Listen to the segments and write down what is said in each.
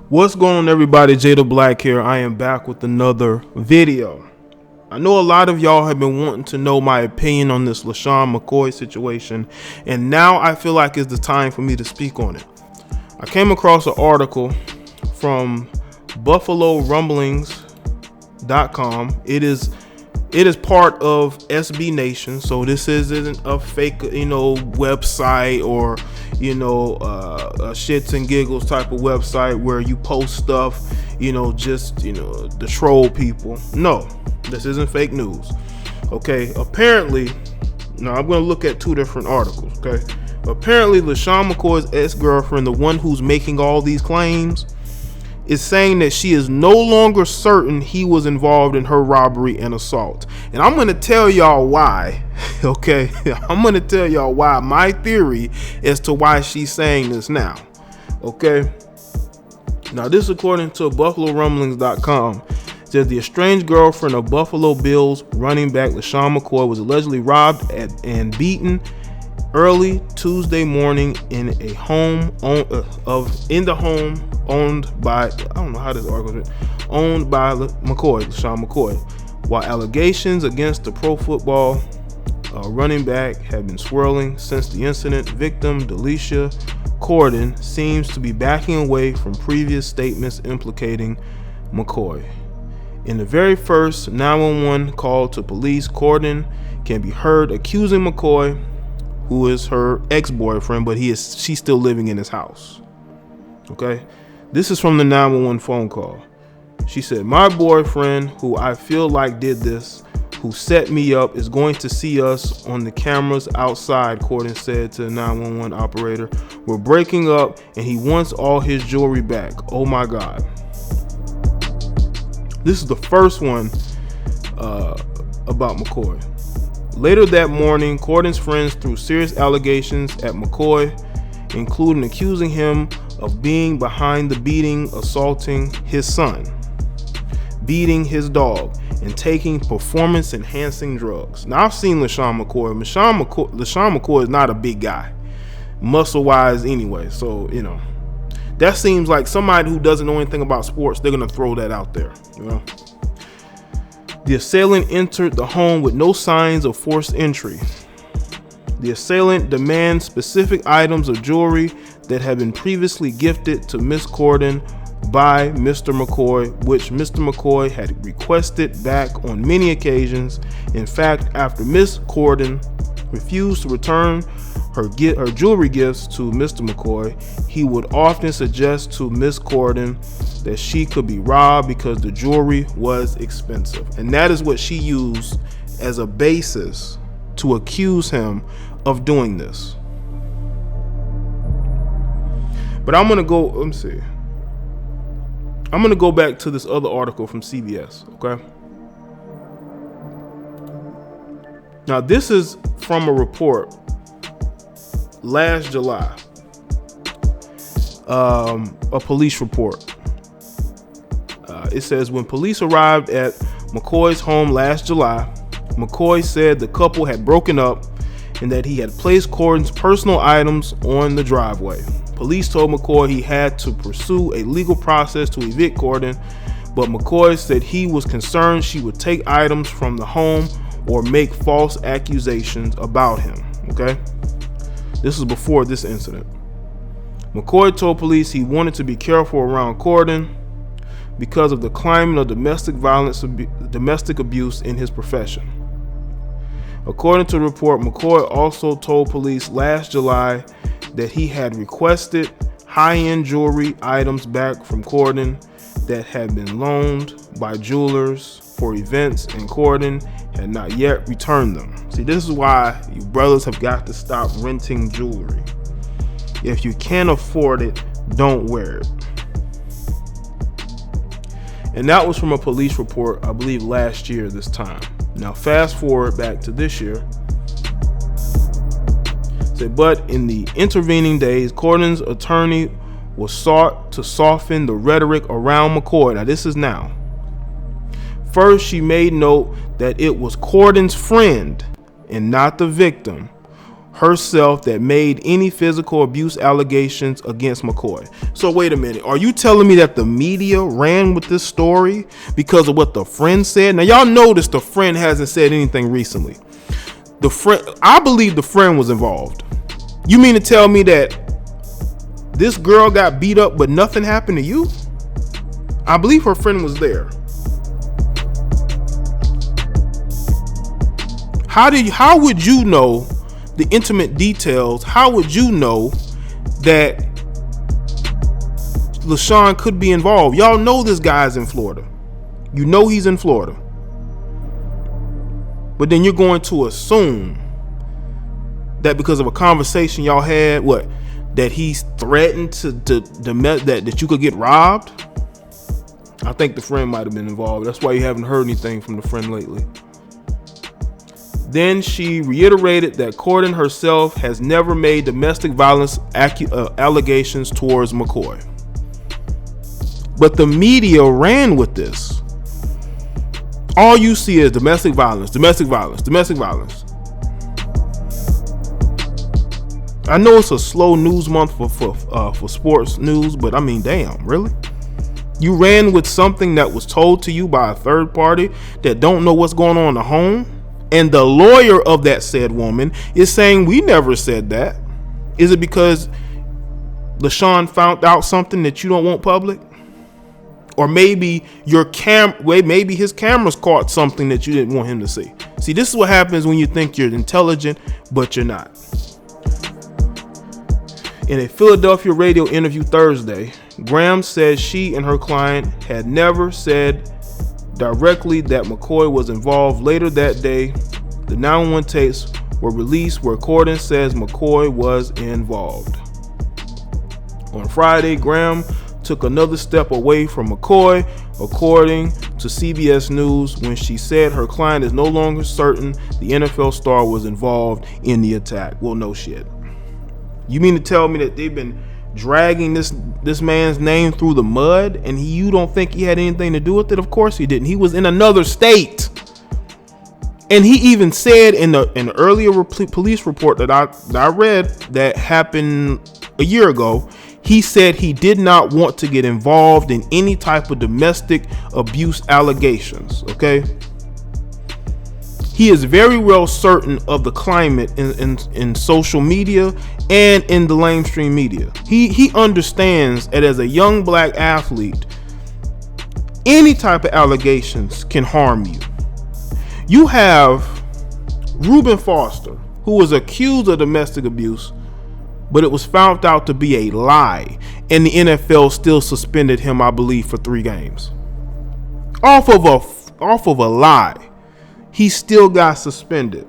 What's going on, everybody? Jay the Black here. I am back with another video. I know a lot of y'all have been wanting to know my opinion on this LeSean McCoy situation, and now I feel like it's the time for me to speak on it. I came across an article from BuffaloRumblings.com. It is part of SB Nation, so this isn't a fake, website or a shits and giggles type of website where you post stuff, to troll people. No, this isn't fake news. Okay, apparently, now I'm going to look at two different articles. Okay, apparently LeSean McCoy's ex-girlfriend, the one who's making all these claims, is saying that she is no longer certain he was involved in her robbery and assault. And I'm going to tell y'all why, okay? I'm going to tell y'all why, my theory as to why she's saying this now, okay? Now, this is according to BuffaloRumblings.com. It says the estranged girlfriend of Buffalo Bills running back LeSean McCoy was allegedly robbed and beaten early Tuesday morning in a home owned by, I don't know how this article is, owned by LeSean McCoy, while allegations against the pro football running back have been swirling since the incident. Victim Delisha Corden seems to be backing away from previous statements implicating McCoy. In the very first 911 call to police, Corden can be heard accusing McCoy, who is her ex-boyfriend, but she's still living in his house. Okay, this is from the 911 phone call. She said, "My boyfriend, who I feel like did this, who set me up, is going to see us on the cameras outside," Corden said to the 911 operator. "We're breaking up and he wants all his jewelry back. Oh my God." This is the first one about McCoy. Later that morning, Corden's friends threw serious allegations at McCoy, including accusing him of being behind the beating, assaulting his son, beating his dog, and taking performance-enhancing drugs. Now, I've seen LeSean McCoy. LeSean McCoy is not a big guy, muscle-wise anyway. So, that seems like somebody who doesn't know anything about sports, they're going to throw that out there, The assailant entered the home with no signs of forced entry. The assailant demands specific items of jewelry that had been previously gifted to Miss Corden by Mr. McCoy, which Mr. McCoy had requested back on many occasions. In fact, after Miss Corden refused to return her jewelry gifts to Mr. McCoy, he would often suggest to Miss Corden that she could be robbed because the jewelry was expensive. And that is what she used as a basis to accuse him of doing this. But I'm going to go, let me see. I'm going to go back to this other article from CBS, okay? Now, this is from a report last July, a police report. It says, when police arrived at McCoy's home last July, McCoy said the couple had broken up and that he had placed Corden's personal items on the driveway. Police told McCoy he had to pursue a legal process to evict Corden, but McCoy said he was concerned she would take items from the home or make false accusations about him. Okay? This was before this incident. McCoy told police he wanted to be careful around Corden because of the climate of domestic abuse in his profession. According to the report, McCoy also told police last July that he had requested high-end jewelry items back from Corden that had been loaned by jewelers for events, and Corden had not yet returned them. See, this is why you brothers have got to stop renting jewelry. If you can't afford it, don't wear it. And that was from a police report, I believe, last year this time. Now, fast forward back to this year. But in the intervening days, Corden's attorney was sought to soften the rhetoric around McCoy. Now, this is now. First, she made note that it was Corden's friend and not the victim herself that made any physical abuse allegations against McCoy. So wait a minute. Are you telling me that the media ran with this story because of what the friend said? Now y'all notice the friend hasn't said anything recently. I believe the friend was involved. You mean to tell me that this girl got beat up but nothing happened to you? I believe her friend was there. How would you know the intimate details? How would you know that LeSean could be involved? Y'all know this guy's in Florida. You know he's in Florida. But then you're going to assume that because of a conversation y'all had, that he's threatened that you could get robbed? I think the friend might have been involved. That's why you haven't heard anything from the friend lately. Then she reiterated that Corden herself has never made domestic violence allegations towards McCoy. But the media ran with this. All you see is domestic violence, domestic violence, domestic violence. I know it's a slow news month for sports news, but I mean, damn, really? You ran with something that was told to you by a third party that don't know what's going on in the home? And the lawyer of that said woman is saying we never said that. Is it because LeSean found out something that you don't want public? Or maybe maybe his cameras caught something that you didn't want him to see. See, this is what happens when you think you're intelligent, but you're not. In a Philadelphia radio interview Thursday, Graham said she and her client had never said directly that McCoy was involved. Later that day, the 911 tapes were released where Corden says McCoy was involved. On Friday, Graham took another step away from McCoy, according to CBS News, when she said her client is no longer certain the NFL star was involved in the attack. Well, no shit. You mean to tell me that they've been dragging this man's name through the mud and you don't think he had anything to do with it? Of course he didn't. He was in another state. And he even said in the earlier police report that I read that happened a year ago, he said he did not want to get involved in any type of domestic abuse allegations. Okay. He is very well certain of the climate in social media and in the lamestream media. He understands that as a young black athlete, any type of allegations can harm you. You have Reuben Foster, who was accused of domestic abuse, but it was found out to be a lie, and the NFL still suspended him, I believe, for 3 games. Off of a lie. He still got suspended.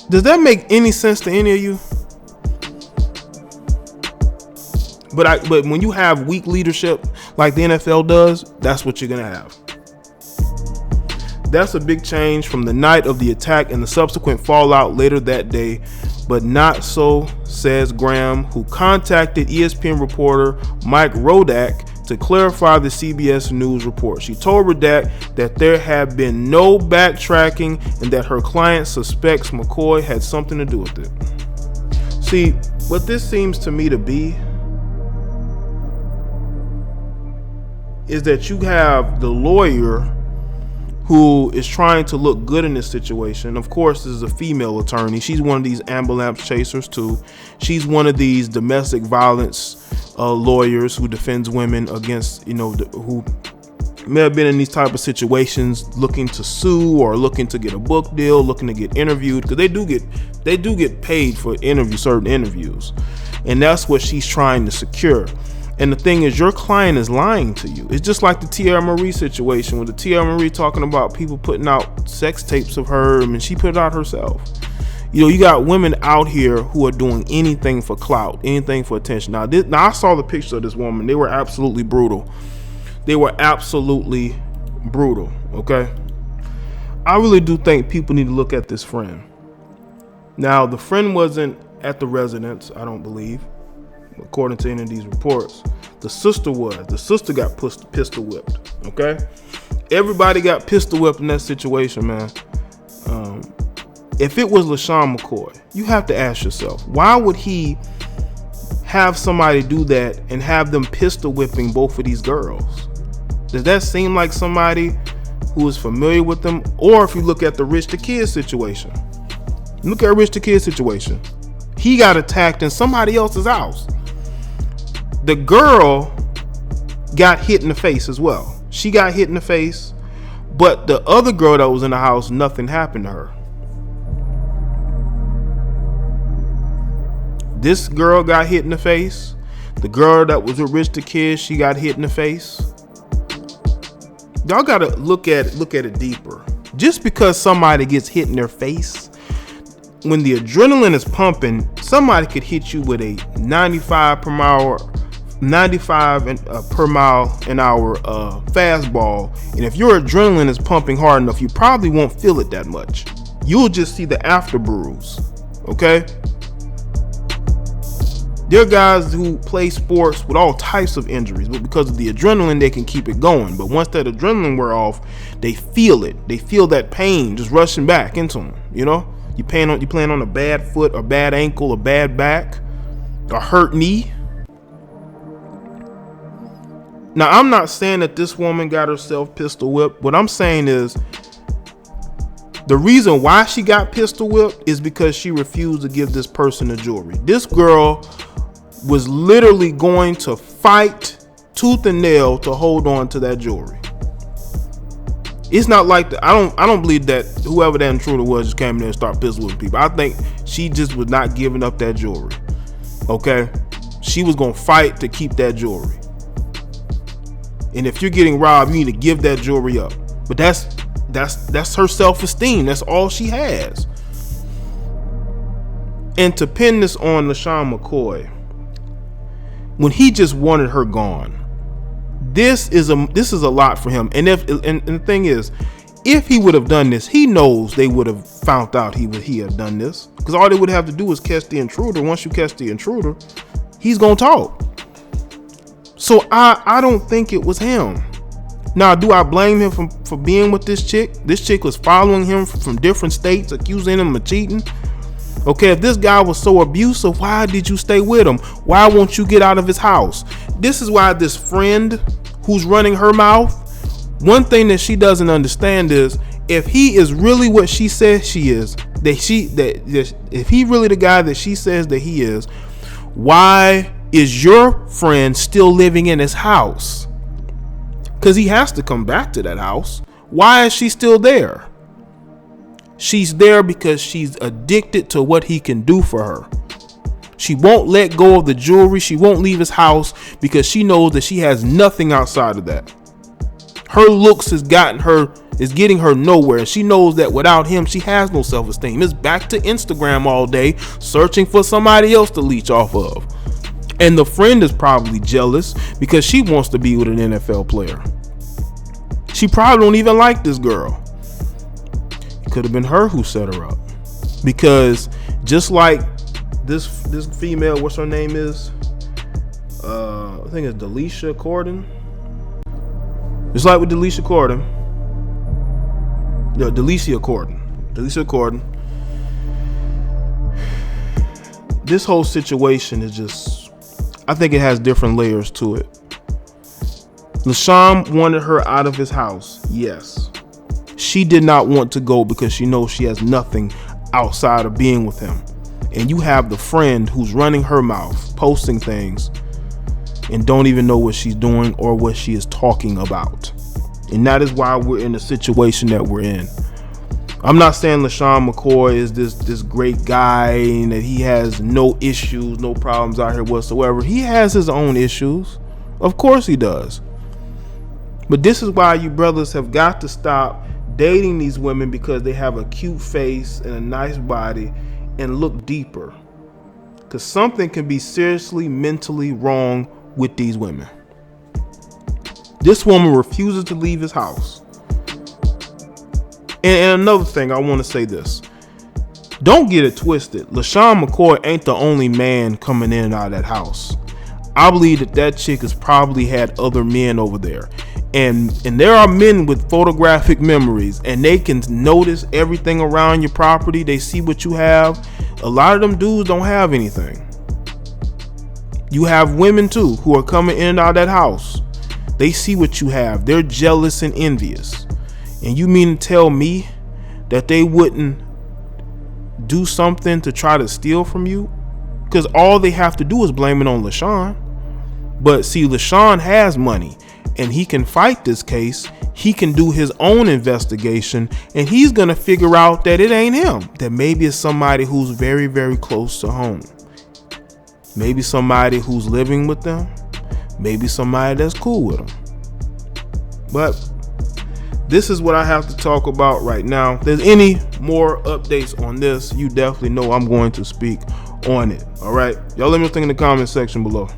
Does that make any sense to any of you? But when you have weak leadership like the NFL does, that's what you're gonna have. That's a big change from the night of the attack and the subsequent fallout later that day, but not so, says Graham, who contacted ESPN reporter Mike Rodak to clarify the CBS News report. She told Rodak that there had been no backtracking and that her client suspects McCoy had something to do with it. See, what this seems to me to be is that you have the lawyer who is trying to look good in this situation. Of course, this is a female attorney. She's one of these ambulance chasers too. She's one of these domestic violence lawyers who defends women against, who may have been in these type of situations looking to sue or looking to get a book deal, looking to get interviewed, because they do get paid for certain interviews. And that's what she's trying to secure. And the thing is, your client is lying to you. It's just like the Tierra Marie situation, with the Tierra Marie talking about people putting out sex tapes of her. I mean, she put it out herself. You got women out here who are doing anything for clout, anything for attention. Now I saw the picture of this woman. They were absolutely brutal. Okay? I really do think people need to look at this friend. Now, the friend wasn't at the residence, I don't believe, according to any of these reports. The sister was. The sister got pistol whipped. Okay? Everybody got pistol whipped in that situation, man. If it was LeSean McCoy, you have to ask yourself, why would he have somebody do that and have them pistol whipping both of these girls? Does that seem like somebody who is familiar with them? Or if you look at the Rich the Kid situation, look at Rich the Kid situation. He got attacked in somebody else's house. The girl got hit in the face as well. She got hit in the face, but the other girl that was in the house, nothing happened to her. This girl got hit in the face. The girl that was with Rich the Kid, she got hit in the face. Y'all gotta look at it deeper. Just because somebody gets hit in their face, when the adrenaline is pumping, somebody could hit you with a 95 per mile an hour fastball, and if your adrenaline is pumping hard enough, you probably won't feel it that much. You'll just see the after bruise. Okay. There are guys who play sports with all types of injuries, but because of the adrenaline, they can keep it going. But once that adrenaline wears off, they feel it. They feel that pain just rushing back into them. You know, you playing on a bad foot, a bad ankle, a bad back, a hurt knee. Now, I'm not saying that this woman got herself pistol whipped. What I'm saying is, the reason why she got pistol whipped is because she refused to give this person the jewelry. This girl was literally going to fight tooth and nail to hold on to that jewelry. It's not like I don't believe that whoever that intruder was just came in there and started pistol whipping people. I think she just was not giving up that jewelry. Okay, she was gonna fight to keep that jewelry. And if you're getting robbed, you need to give that jewelry up. But that's her self-esteem. That's all she has. And to pin this on LeSean McCoy, when he just wanted her gone, this is a lot for him. And the thing is, if he would have done this, he knows they would have found out he had done this, because all they would have to do is catch the intruder. Once you catch the intruder, he's gonna talk. So I don't think it was him. Now, do I blame him for being with this chick? This chick was following him from different states, accusing him of cheating. Okay, if this guy was so abusive, why did you stay with him? Why won't you get out of his house? This is why this friend who's running her mouth, one thing that she doesn't understand is, if he is really what she says she is, if he really the guy that she says that he is, why is your friend still living in his house? Because he has to come back to that house. Why is she still there? She's there because she's addicted to what he can do for her. She won't let go of the jewelry. She won't leave his house because she knows that she has nothing outside of that. Her looks is getting her nowhere. She knows that without him, she has no self-esteem. It's back to Instagram all day, searching for somebody else to leech off of. And the friend is probably jealous because she wants to be with an NFL player. She probably don't even like this girl. It could have been her who set her up. Because just like this female, what's her name is? I think it's Delisha Corden. Just like with Delisha Corden. Delisha Corden. This whole situation is just, I think it has different layers to it. LeSean wanted her out of his house. Yes. She did not want to go because she knows she has nothing outside of being with him. And you have the friend who's running her mouth, posting things, and don't even know what she's doing or what she is talking about. And that is why we're in the situation that we're in. I'm not saying LeSean McCoy is this great guy and that he has no issues, no problems out here whatsoever. He has his own issues. Of course he does. But this is why you brothers have got to stop dating these women because they have a cute face and a nice body, and look deeper. Because something can be seriously mentally wrong with these women. This woman refuses to leave his house. And another thing, I want to say this. Don't get it twisted. LeSean McCoy ain't the only man coming in and out of that house. I believe that chick has probably had other men over there. And there are men with photographic memories, and they can notice everything around your property. They see what you have. A lot of them dudes don't have anything. You have women too who are coming in and out of that house. They see what you have. They're jealous and envious. And you mean to tell me that they wouldn't do something to try to steal from you? Because all they have to do is blame it on LeSean. But see, LeSean has money and he can fight this case. He can do his own investigation, and he's going to figure out that it ain't him. That maybe it's somebody who's very, very close to home. Maybe somebody who's living with them. Maybe somebody that's cool with them. But this is what I have to talk about right now. If there's any more updates on this, you definitely know I'm going to speak on it. All right. Y'all let me know in the comment section below.